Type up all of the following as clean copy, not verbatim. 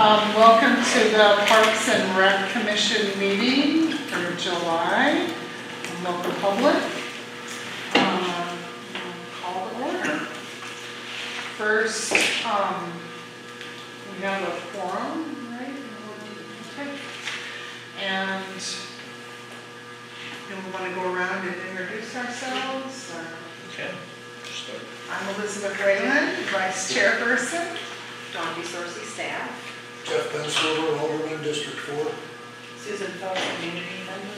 Welcome to the Parks and Rec Commission meeting for July. Welcome public. Call to order. First, we have a quorum, right? Okay. And do we want to go around and introduce ourselves? Okay, start. I'm Elizabeth Whalen, Vice Chairperson. Dawn DeSorcy, staff. Jeff Benslover, Alderman, District 4. Susan Phelps, community member.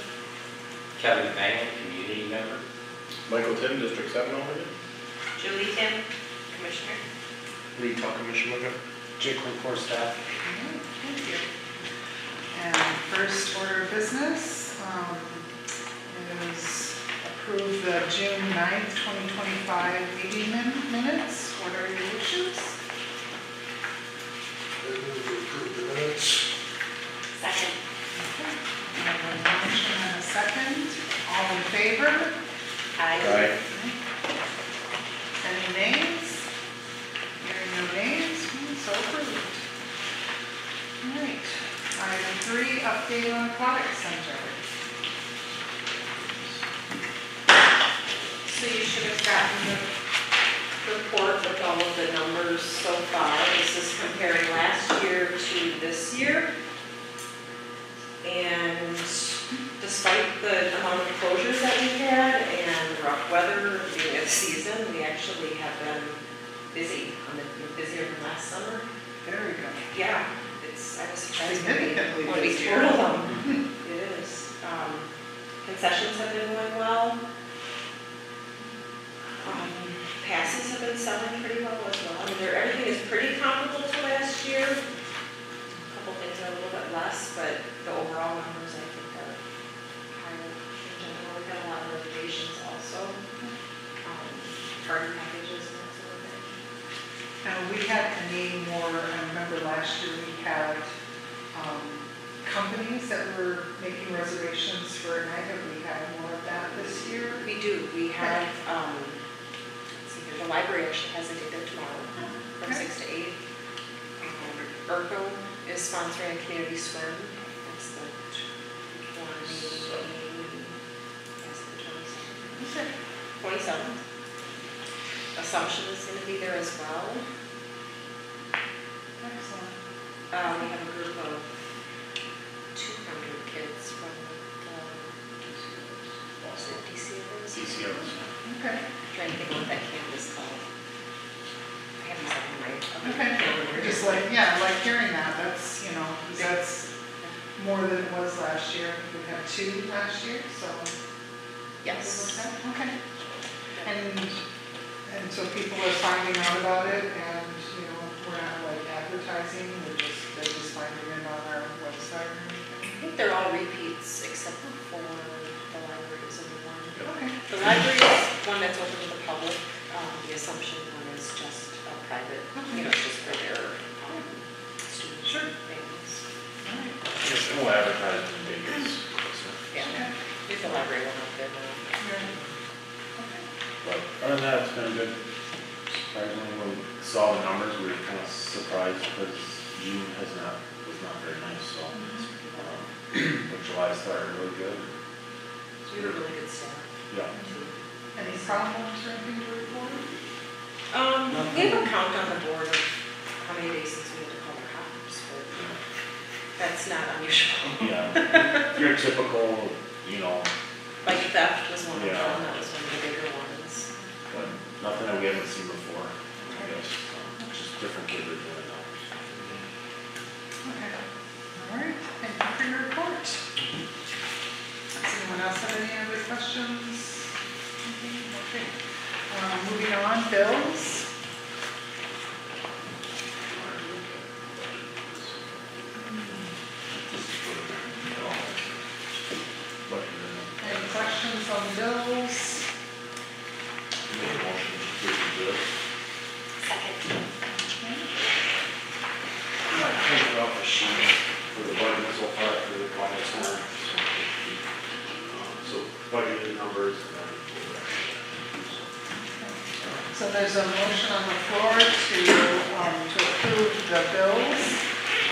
Kevin Fanning, community member. Michael Tim, District 7 Alderman. Julie Tim, commissioner. Lee Tuck, Commissioner. Jake Core staff. Thank you. And first order of business is approve the June 9th, 2025 meeting minutes. What are your wishes? I move to approve the minutes. Second. I have a motion and a second. All in favor? Aye. Any nays? Hearing no nays, so approved. All right. Item 3, update on Aquatic Center. So you should have gotten the report with all of the numbers so far. This is comparing last year to this year. And despite the amount of closures that we had and rough weather being a season, we actually have been busy. Busier than last summer. Very good. Yeah, I was surprised Significantly when we busier. total them. It is. Concessions have been going well. Passes have been selling pretty well as well. I mean, everything is pretty comparable to last year. A couple things are a little bit less, but the overall numbers I think are higher in general. We've got a lot of reservations also. Garden packages and that sort of thing. Now, we had any more, I remember last year we had companies that were making reservations for a night. Have we had more of that this year? We do. We have, let's see here, the library actually has a date there tomorrow from Okay. 6 to 8. ERCO is sponsoring a community swim. That's the 27th. Assumption is going to be there as well. Excellent. We have a group of 200 kids from DCOs. CCOs. Okay. Trying to think what that camp is called. I haven't said them right. Okay. Just like, yeah, I like hearing that. That's, that's more than it was last year. We had 2 last year, so. Yes. Okay. And so people are finding out about it and, we're not like advertising, they're just finding it on our website or I anything. think they're all repeats except for the libraries and the one. Okay. The library is one that's open to the public. The Assumption one is just a private, just for their students. Sure. Things. All right. Yes, and we'll advertise in Vegas. Yeah. There's the library one up there now. Okay. But other than that, it's been good. Surprisingly, when we saw the numbers, we were kind of surprised because June was not very nice. So, but July started really good. We have a really good staff. Yeah. Any problems or anything to report? We have a count on the board of how many days since we had to call the cops, but that's not unusual. Yeah. Your typical, Like theft was one of Yeah. them, that was one of the bigger ones. but nothing that we haven't seen before. I guess just different kids are doing it. Okay. All right. Thank you for your report. Does anyone else have any other questions? Okay. Moving on, bills. Any questions on the bills? Second. I printed out the sheet for the budget so far for the Aquatic Center. So budgeted numbers and then. So there's a motion on the floor to approve the bills.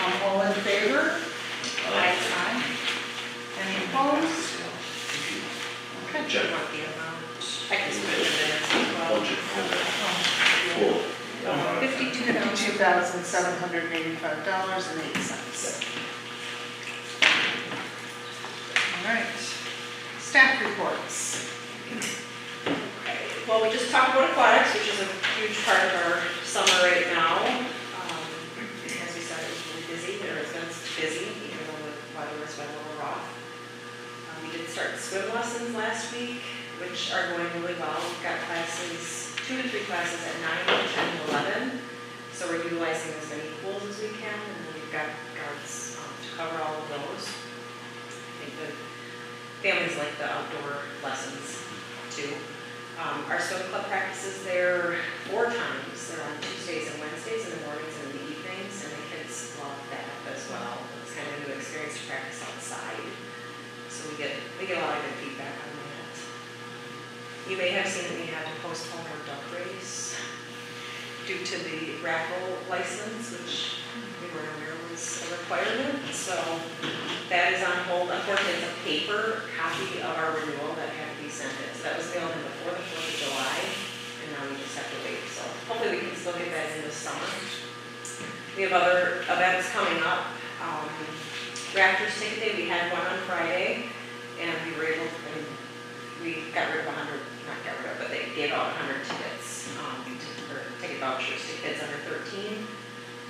All in favor? Aye. Aye. Any opposed? Okay. Do you want the amount? I can split it in minutes as well. Budget for the Oh, full. $52,785.08. All right. Staff reports. Okay, well, we just talked about aquatics, which is a huge part of our summer right now. As we said, it was really busy, or it's been busy, even though the weather has been a little rough. We did start swim lessons last week, which are going really well. We've got classes, 2 to 3 classes at 9, 10, and 11. So we're utilizing as many pools as we can, and then we've got guards to cover all of those. I think the families like the outdoor lessons too. Our swim club practices there 4 times. They're on Tuesdays and Wednesdays in the mornings and in the evenings, and the kids love that as well. It's kind of a new experience to practice outside. So we get a lot of good feedback on that. You may have seen that we had to postpone our duck race due to the raffle license, which we weren't aware was a requirement. So that is on hold. Unfortunately, it's a paper copy of our renewal that had to be sent in. So that was mailed in before the 4th of July, and now we just have to wait. So hopefully we can still get that in this summer. We have other events coming up. Raptors Ticket Day, we had one on Friday, and we were able to, we got rid of 100, not got rid of, but they gave out 100 tickets, or ticket vouchers to kids under 13.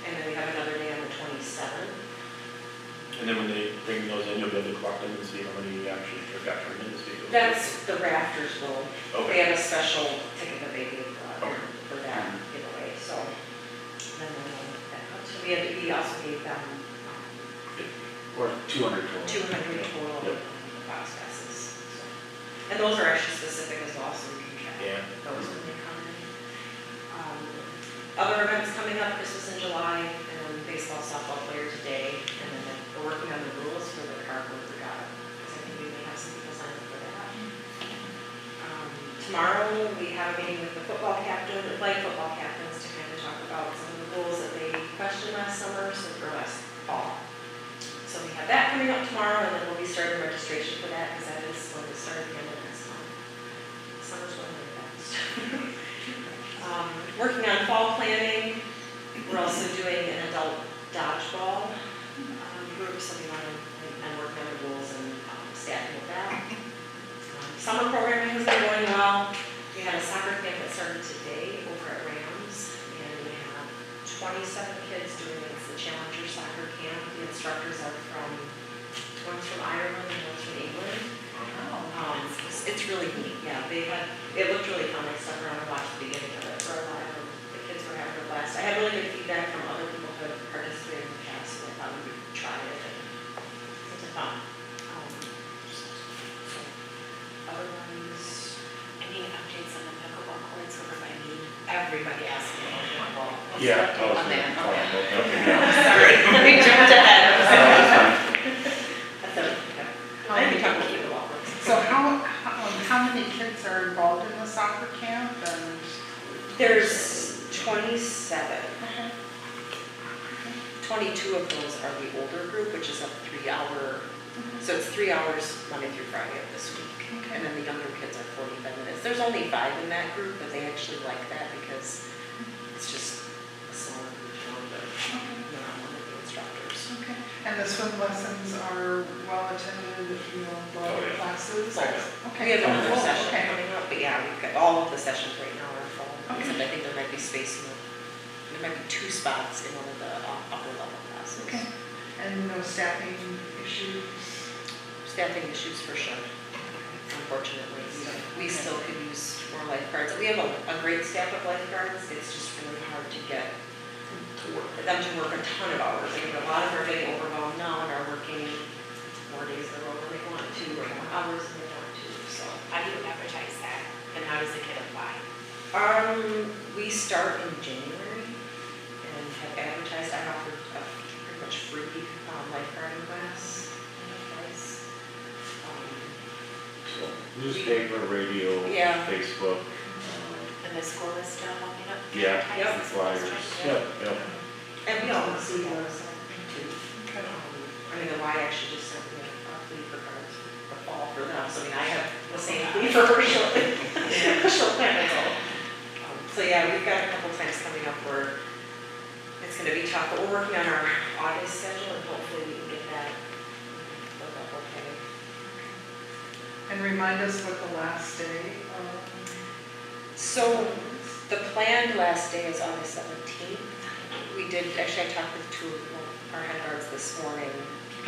And then we have another day on the 27th. And then when they bring those in, you'll be able to collect them and see how many you actually got turned in this week. That's the Raptors will, they Okay. have a special ticket that they gave Okay. for that giveaway, so. Then we'll know that. We also gave them Or 200 total. 200 total Yep. box passes. So. And those are actually specific as well, so we can track Yeah. those when they come in. Other events coming up, Christmas in July, and then baseball, softball player today, and then we're working on the rules for the cardboard regatta, because I think we may have some people sign up for that. Tomorrow, we have a meeting with the football captain, the flag football captains, to kind of talk about some of the rules that they questioned last summer, or last fall. So we have that coming up tomorrow, and then we'll be starting registration for that, because that is when we start at the end of next month. Summer's going really fast. Working on fall planning. We're also doing an adult dodgeball group, so we want to, and working on the rules and staffing with that. Summer programming has been going well. We had a soccer camp that started today over at Rams, and we have 27 kids doing it. It's the Challenger Soccer Camp. The instructors are one's from Ireland and one's from England. It's really neat, yeah. It looked really fun. I stuck around and watched the beginning of it for a while. The kids were having a blast. I had really good feedback from other people who have participated in the past, so I thought we would try it, and it's fun. Otherwise, Any updates on the pickleball courts over by me? everybody asking about pickleball. Yeah, I was On there, gonna call okay. them. Okay. Sorry, we jumped ahead. How I many can talk about pickleball courts. So how many kids are involved in the soccer camp and? There's 27. Okay. 22 of those are the older group, which is a 3-hour, so it's 3 hours Monday through Friday of this week. Okay. And then the younger kids are 45 minutes. There's only 5 in that group, but they actually like that because it's just a smaller group, not one of the instructors. Okay, and the swim lessons are well attended, Oh, yeah. classes? Both. Okay. We have another Oh, session okay. coming up, but yeah, we've got all of the sessions right now are full. Okay. Except I think there might be space there might be 2 spots in one of the upper level classes. Okay, and no staffing issues? Staffing issues for sure. Unfortunately, we still could use more lifeguards. We have a great staff of lifeguards. It's just really hard to get for them to work a ton of hours. I mean, a lot of them are getting overwhelmed now and are working more days in a row than they want to, or more hours than they want to. So, How do you advertise that? And how does the kid apply? we start in January and have advertised. I offered a pretty much free lifeguarding class in the place. So, newspaper, radio, Yeah. Facebook, And the school is still helping up? yeah, Yep. flyers. Yep, yep. And we all see those. actually just sent me a plea for cards for the fall for them, so I mean, I have the same plea for her shortly. She'll plan it all. So yeah, we've got a couple times coming up where it's gonna be tough, but we're working on our August schedule and hopefully we can get that built up okay. And remind us what the last day So the planned last day is August 17th. We did, actually I talked with two of our head guards this morning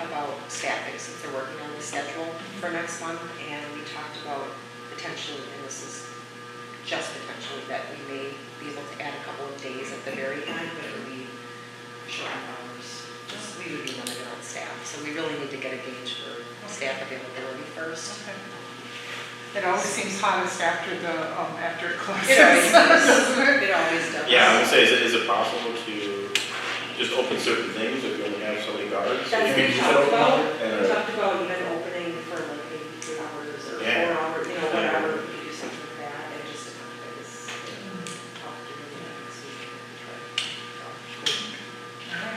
about staffing since they're working on the schedule for next month. And we talked about potentially, and this is just potentially, that we may be able to add a couple of days at the very end, but it would be short hours. Just, we would be limited on staff. So we really need to get a gauge for staff availability first. Okay. It always seems hottest after it closes. It always does. doesn't it? It always does. Yeah, I would say, is it possible to just open certain things if you only have so many guards? That's what You we can talked about, and, we talked about even opening for like maybe 3 hours or 4 Yeah. hours, you know, whatever, we could do something like that, and just to kind of this, talk to the next week.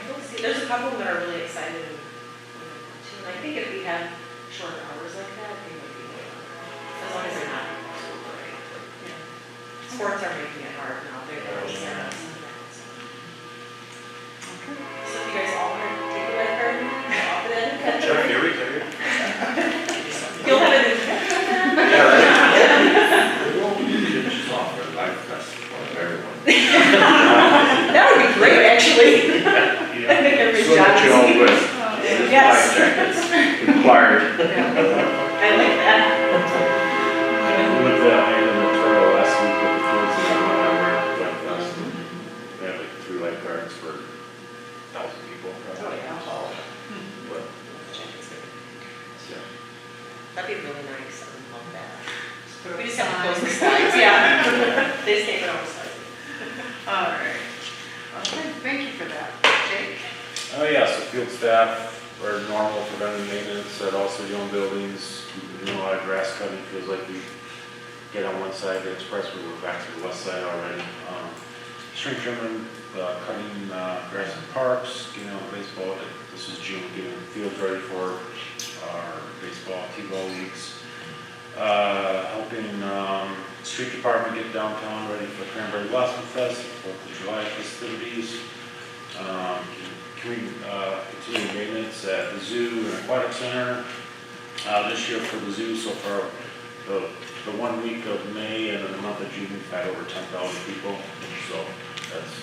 We'll see, there's a couple that are really excited and, too, and I think if we have shorter hours like that, they would be more, as long as they're not super late. Sports are making it hard now, they're really sad. So if you guys all want to take a lifeguard, off of that. Sure, carry. You'll have a new. She's off for life festival for everyone. That would be great, actually. I think every Swim job is- chill with Yes. life jackets required. I like that. We went to Island in the Turtle last week with the kids and everyone that were life fest. We had like 3 lifeguards for 1,000 people. Oh, yeah. But, yeah. That'd be really nice, I would love that. Put up We just a have to sign. close the slides, yeah. They just can't get on the slides. All right. Okay, thank you for that. Jake? Oh yeah, so field staff are normal preventive maintenance at all city-owned buildings. We've been doing a lot of grass cutting, feels like we get on one side of the expressway, we're back to the west side already. String trimming, cutting grass in parks, getting on baseball, this is June, getting the fields ready for our baseball, t-ball leagues. Helping street department get downtown ready for Cranberry Blossom Fest, 4th of July festivities. Continuing maintenance at the zoo and aquatic center. This year for the zoo, so far, the 1 week of May and in the month of June, we've had over 10,000 people. So that's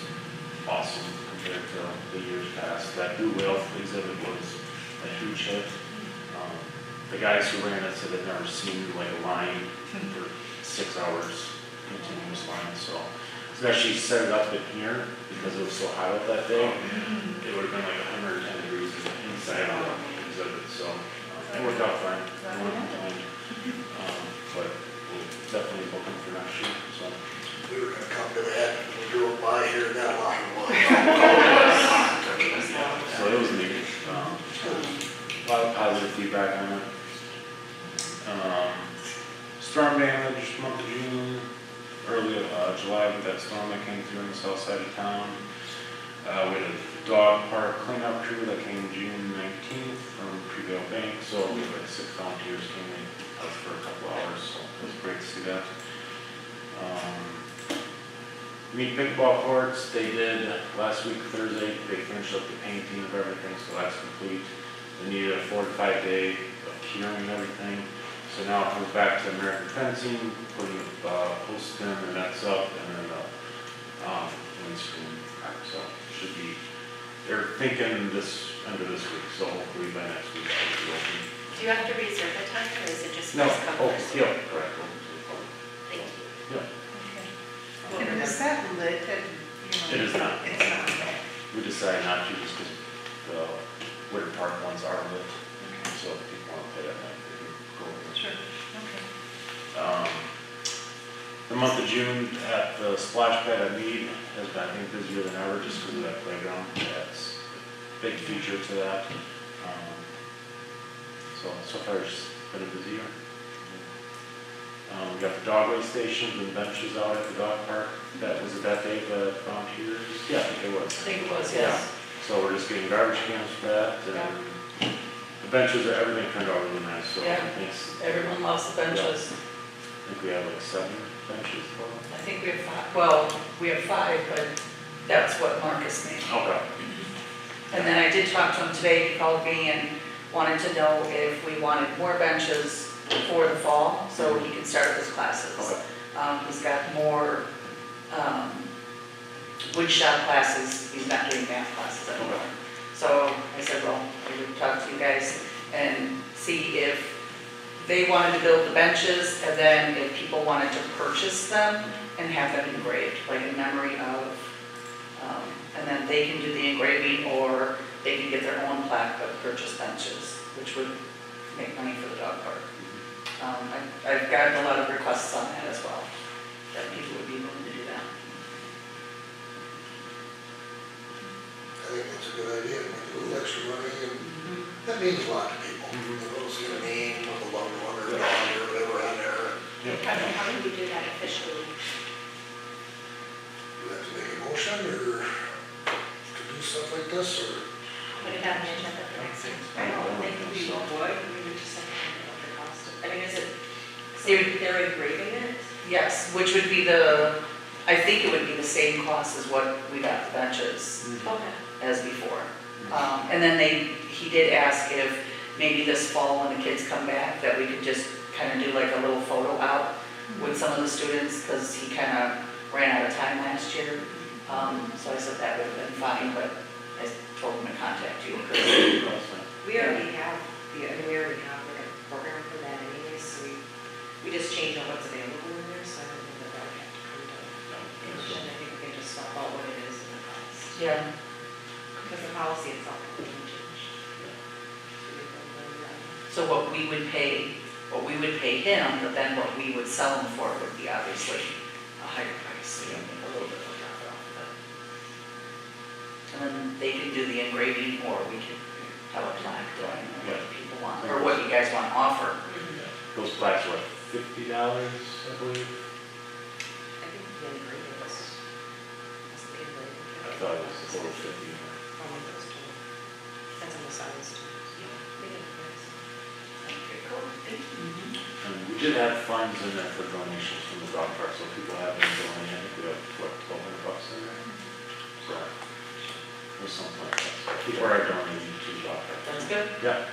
awesome compared to the years past. That blue whale exhibit was a huge hit. The guys who ran it said they've never seen like a line for 6 hours, continuous line. So actually set it up in here because it was so hot out that day. It would have been like 110 degrees inside of the exhibit. So it worked out fine. I won't complain. But we'll definitely book them for next year. So. We were gonna come to that, we drove by here, that line was. So it was neat. A lot of positive feedback on it. Storm damage, month of June, early July with that storm that came through on the south side of town. We had a dog park cleanup crew that came June 19th from Prevail Bank. So we had like 6 volunteers came in for a couple hours. So it was great to see that. Meet pickleball courts, they did last week, Thursday, they finished up the painting of everything, so that's complete. They needed a 4 to 5 day of curing and everything. So now it comes back to American fencing, putting the posts in, and that's up, and then the windscreen cracks up. Should be, they're thinking this, under this week, so hopefully by next week it'll be open. Do you have to reserve the time, or is it just No, first come, oh, first yeah, served? correct, open to the public. Thank you. Yeah, And is that lit and, you know? It is not. It's not, okay. we decided not to just because the Woodard Park ones are lit, Okay. so if people want to play at night, they can go over. Sure, okay. The month of June at the splash pad at Mead has been, I think, busier than ever just because of that playground. That's a big feature to that. So far it's been a busy year. We got the dog waste stations and benches out at the dog park. Was it that day the volunteers? Yeah, I think it was. I think it was, Yeah. So we're just getting garbage cans for that and The benches, everything turned out really nice, so Yeah. thanks. Everyone loves the benches. I think we have like 7 benches total. I think we have 5, well, we have 5, but that's what Marcus made. Okay. And then I did talk to him today, he called me and wanted to know if we wanted more benches for the fall, so he can start his classes. Okay. He's got more, wood shop classes, he's not doing math classes anymore. So I said, well, I would talk to you guys and see if they wanted to build the benches, and then if people wanted to purchase them and have them engraved, like in memory of, and then they can do the engraving, or they can get their own plaque but purchase benches, which would make money for the dog park. I've gotten a lot of requests on that as well, that people would be willing to do that. I think that's a good idea, make a little extra money, and that means a lot to people. You know, see a name of a loved one or a dog or whatever on there. How do we do that officially? Do we have to make a motion or to do stuff like this, or? Put it on the agenda for next week. I don't think we would, we would just like to know the cost of, I mean, is it, so they're engraving it? Yes, which would be I think it would be the same cost as what we got the benches Okay. as before. And then he did ask if maybe this fall when the kids come back, that we could just kind of do like a little photo out with some of the students, because he kind of ran out of time last year. So I said that would have been fine, but I told him to contact you. We already have, like a program for that anyway, so we just change on what's available in there, so I don't know that that would have to come to commission. I think we can just swap out what it is and the cost. Yeah, Because the policy itself doesn't change. so what we would pay him, but then what we would sell him for would be obviously a higher price, so you make a little bit of a profit off of it. And then they can do the engraving, or we can have a plaque drawing, or what people want, or what you guys want to offer. Those plaques were $50, I believe. I think the engraving was the engraving. I thought it was over 50. Probably those two. Depends on the size too. They get the price. Okay, cool. Thank you. And we did have funds in there for donations from the dog park, so people have been donating. I think we have, what, $1,200 in there? So, or something like that. So people are donating to the dog park. That's good. Yeah,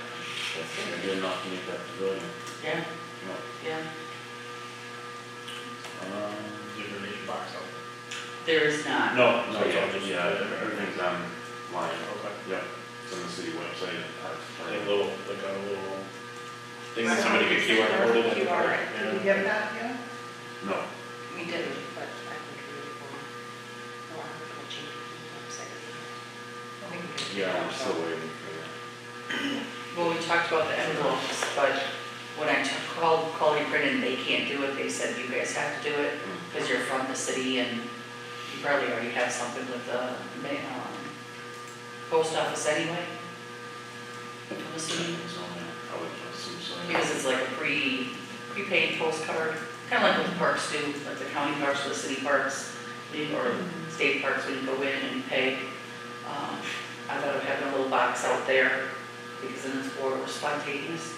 That's they're good. good enough to make that pavilion. Yeah, Yeah. yeah. Is there a donation box out there? There is not. No, So it's all just- everything's online. Okay. Yep, it's on the city website. Like a little thing that somebody could QR code it. QR. Did we get that yet? No, We did. But I think we would want, a lot of people change the website. yeah, I'm still waiting for that. Well, we talked about the envelopes, but when I called Quality Print and they can't do it, they said you guys have to do it because you're from the city and you probably already have something with the post office anyway. I'm assuming, So, yeah, I would assume so. because it's like a prepaid postcard, kind of like what the parks do, like the county parks or the city parks, or state parks, when you go in and pay. I thought of having a little box out there, because then it's more spontaneous.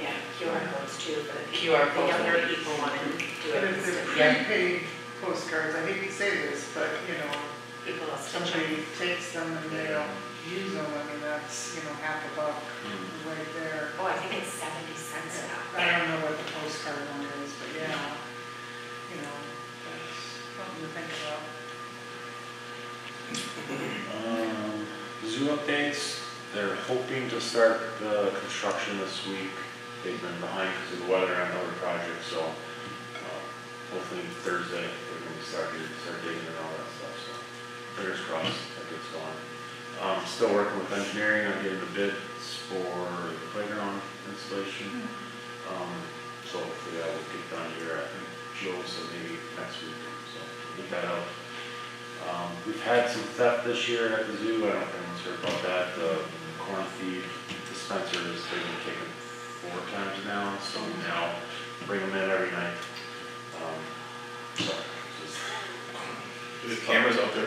Yeah, QR codes too, for the QR codes. younger people want to do But it if they're instead. prepaid postcards, I hate to say this, but, People will still somebody takes them and they don't use them, I mean, that's, half a buck right there. Oh, I think it's 70 cents now. I don't know what the postcard one is, but yeah, that's something to think about. Zoo updates, they're hoping to start the construction this week. They've been behind because of the weather on other projects, so hopefully Thursday they're going to start digging and all that stuff, so fingers crossed that gets going. Still working with engineering on getting the bids for the playground installation. So hopefully that will get done here, I think Joe said maybe next week, so we'll get that out. We've had some theft this year at the zoo, I don't know if anyone's heard about that. The corn feed dispensers, they've been taken 4 times now, so we now bring them in every night. So, just, There's cameras out there.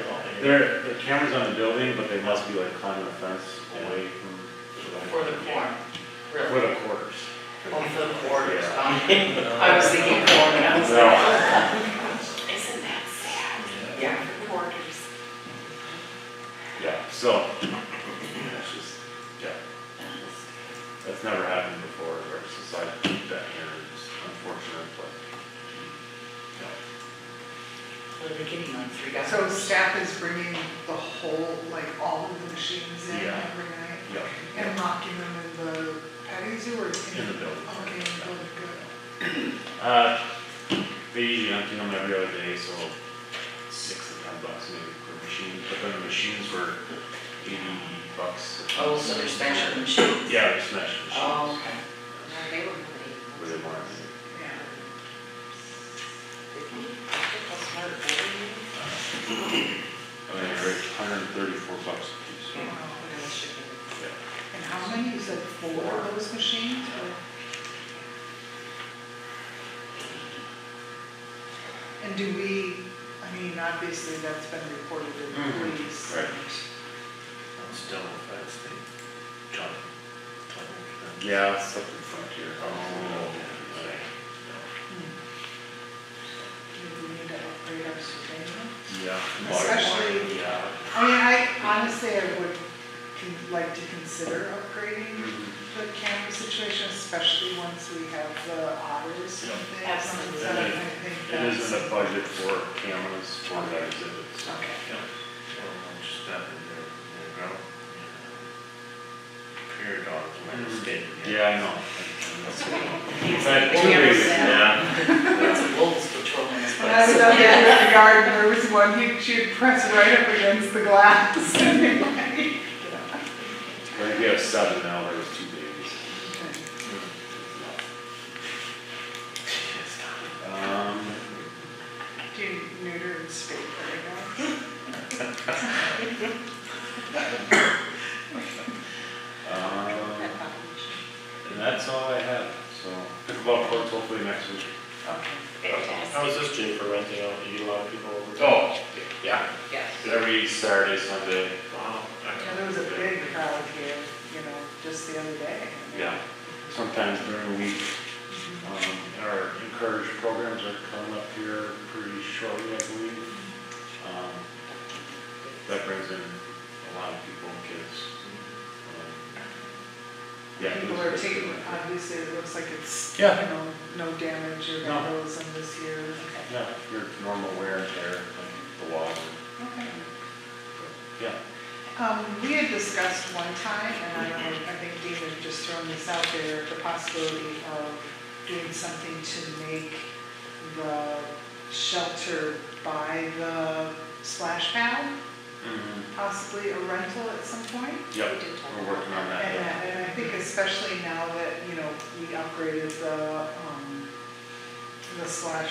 the cameras on the building, but they must be like climbing the fence away from the For the corn, For really? the quarters. Oh, for the quarters. Yeah. I was thinking corn, and I was No. like, isn't that sad? Yeah, for quarters. Yeah, so, that's just, yeah, that's never happened before, where society keep that here, it's unfortunate, but, yeah. What are they getting, like $3? So staff is bringing the whole, like all of the machines in Yeah. every night? Yeah. And locking them in the petty zoo or In the building. Okay, in the building, good. They usually empty them every other day, so $6 to $10 maybe per machine, but then the machines were $80. Oh, so they're smashing the machine? Yeah, they're smashing machines. Oh, okay. No, they were really. Were they more, Yeah. 50, plus hard boiling. I mean, they're $134 a piece. Yeah, what else shipping? Yeah. And how many, you said 4 of those machines or? And do we, I mean, obviously that's been reported to the Mhm, police. right. Still fast, they jump. Yeah, it's up in front here. Maybe we need to upgrade our surveillance. Yeah. Especially- Yeah. I mean, I honestly, I would like to consider upgrading Mhm. the camera situation, especially once we have the auditors and Yep. things. Absolutely. So I think It is that's. in the budget for cameras for that exhibit, so. Okay. Period on my mistake. Yeah, I know. It's But like two cameras days, now. yeah. It's wolves patrolling this When I was place. out there in the garden, there was one, she'd press right up against the glass. I think we have 7 now, there was 2 babies. Do you neuter and spay for That population. And that's all I have, so pickleball courts hopefully next week. Fantastic. How is this, Jay, for renting out? You get a lot of people over? Oh, yeah, Yes. every Saturday, Sunday. Wow. Yeah, there was a big crowd here, just the other day. Yeah, sometimes during the week. Our encourage programs are coming up here pretty shortly, I believe. That brings in a lot of people and kids. Yeah. People are taking, obviously, it looks like it's, Yeah. no damage or No. vandalism this year. Yeah, your normal wear and tear, like the wall. Okay. Yeah. We had discussed one time, and I don't know, I think David just thrown this out there, the possibility of doing something to make the shelter by the splash pad, possibly a rental at some point. Yep, We did talk we're about working on that. And, yeah. and I think especially now that, we upgraded the slash,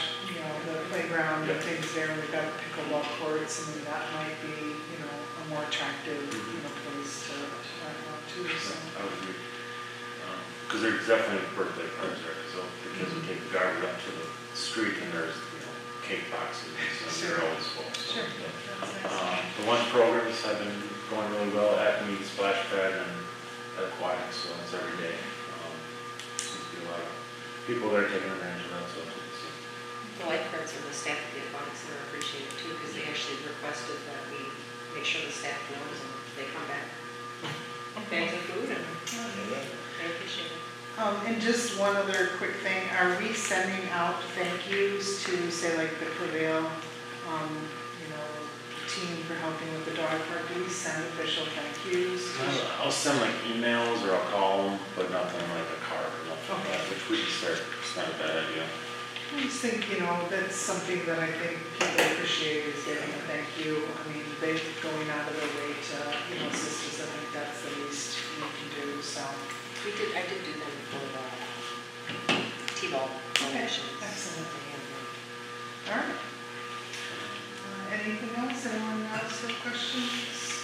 the playground and Yeah. things there, and we've got pickleball courts, I mean, that might be, a more attractive, place to rent out too, so. I would agree. Because there's definitely birthday parties there, so the kids will take the garbage up to the street and there's, cake boxes and they're always full. So. Sure, that's nice. The lunch programs have been going really well at Mead Splash Pad and at Aquatics, so it's every day. Seems to be a lot of people there taking advantage of that, so. The lifeguards and the staff at the aquatics are appreciated too, because they actually requested that we make sure the staff knows and they come back. Bags of food and they appreciate it. And just one other quick thing, are we sending out thank yous to, say, like the Prevail, team for helping with the dog park? Do we send official thank yous? I'll send like emails or I'll call them, but nothing like a card or nothing like that, which we can start, it's not a bad idea. I just think, that's something that I think people appreciate is getting a thank you. I mean, they're going out of their way to, assist us. I think that's the least we can do, so. I did do them for the T-ball donations. Excellent. All right. Anything else? Anyone else have questions?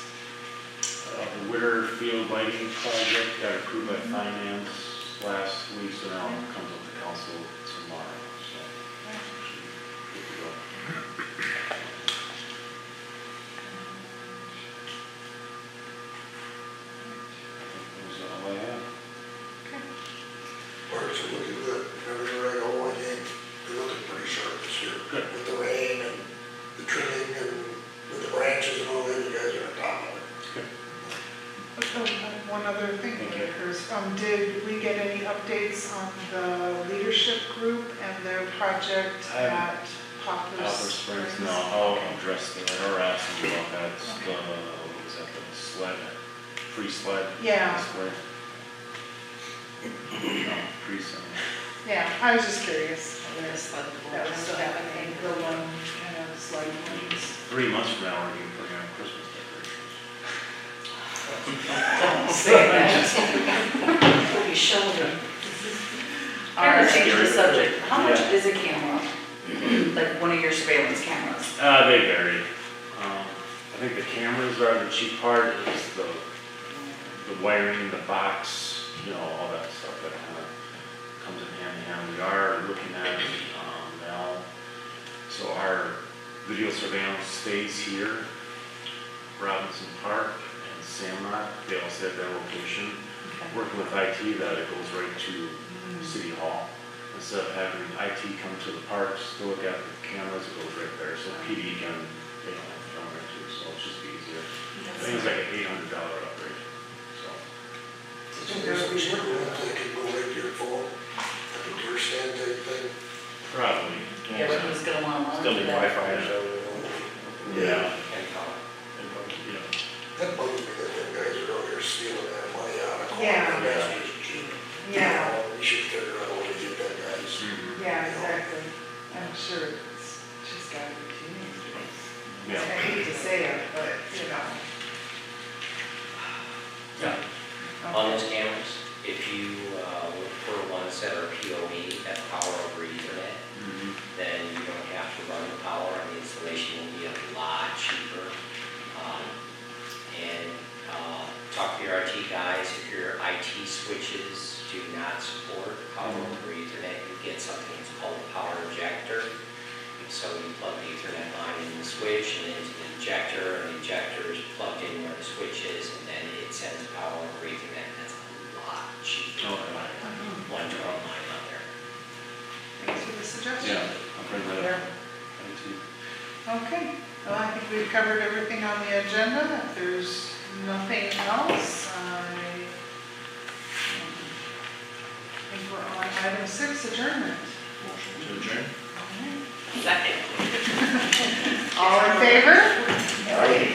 The Witter Field lighting project got approved by finance last week, so now it comes up to council tomorrow, so. Good to go. That was all I have. one other thing Thank that you. occurs, did we get any updates on the leadership group and their project I haven't- at Poplar Poplar Springs? Springs, no, I'll address the, or ask them about that, it's the, what was that, the sled, free sled? Yeah. Sled. No, free sled. Yeah, I was just curious. We're sled That was forward. still happening, the one, kind of slide ones. 3 months from now, we're going to bring out Christmas decorations. Don't say that. You showed them. I'm gonna change the Scary. subject. How much Yeah. is a camera? Like one of your surveillance cameras? They vary. I think the cameras are the cheap part, it's the wiring, the box, you know, all that stuff that kind of comes in hand in hand. We are looking at, now, so our video surveillance stays here, Robinson Park and Sandlot, they all set their location. Working with IT, that it goes right to City Hall. Instead of having IT come to the parks to look at the cameras, it goes right there, so PD can, they don't have to come there too, so it's just easier. I think it's like an $800 upgrade, so. There's some cheaper ones that can go right to your phone, like a deer stand type thing. Probably. Yeah, but who's gonna want one? Still need Wi-Fi, so. Yeah. Yeah. That bugs me that them guys are out here stealing that money out of. Yeah. That's just cheap. Yeah, We should figure out a way to get that guys. Mhm. yeah, exactly. I'm sure it's just gotta be teenagers. I Yeah. hate to say it, but, you know. Yeah. On Okay. those cameras, if you look for ones that are PoE, that power over Ethernet, Mhm. then you don't have to run the power, and the installation will be a lot cheaper. And talk to your IT guys, if your IT switches do not support power over Ethernet, you get something that's called a power injector. So you plug the Ethernet line in the switch and into the injector, and the injector is plugged in where the switch is, and then it sends power over Ethernet. That's a lot cheaper than running one 12-line out there. Thanks for the suggestion. Yeah, I'll bring that up. IT. Okay, well, I think we've covered everything on the agenda. If there's nothing else, I think we're on item 6, adjournment. Motion to adjourn? Second. All in favor? Right.